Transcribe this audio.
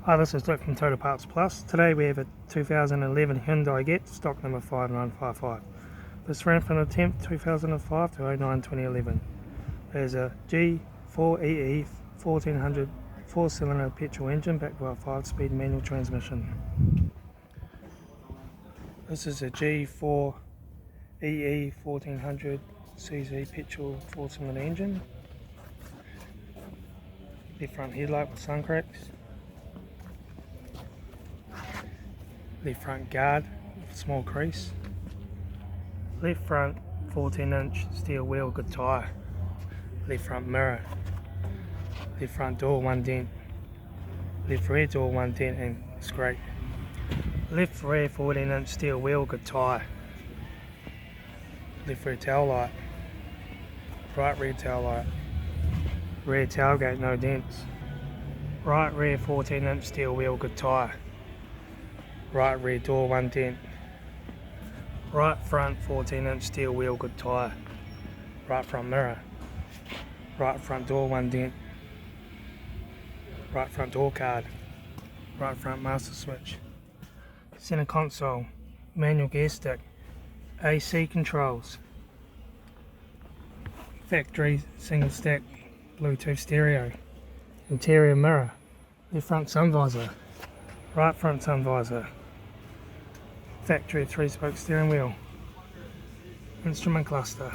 Hi, this is Dick from Total Parts Plus. Today we have a 2011 Hyundai Getz, stock number 5955. This ran from the 10th 2005 to 09/2011. There's a G4EE 1400 4-cylinder petrol engine backed by a 5-speed manual transmission. This is a G4EE 1400 cc petrol 4-cylinder engine. Left front headlight with sun cracks. Left front guard with a small crease. Left front 14-inch steel wheel, good tyre. Left front mirror. Left front door, 1 dent. Left rear door, 1 dent and scrape. Left rear 14-inch steel wheel, good tyre. Left rear taillight. Right rear taillight. Rear tailgate, no dents. Right rear 14-inch steel wheel, good tyre. Right rear door, 1 dent. Right front 14-inch steel wheel, good tyre. Right front mirror. Right front door, 1 dent. Right front door card. Right front master switch. Center console. Manual gear stick. AC controls. Factory single stack Bluetooth stereo. Interior mirror. Left front sun visor. Right front sun visor. Factory 3-spoke steering wheel. Instrument cluster.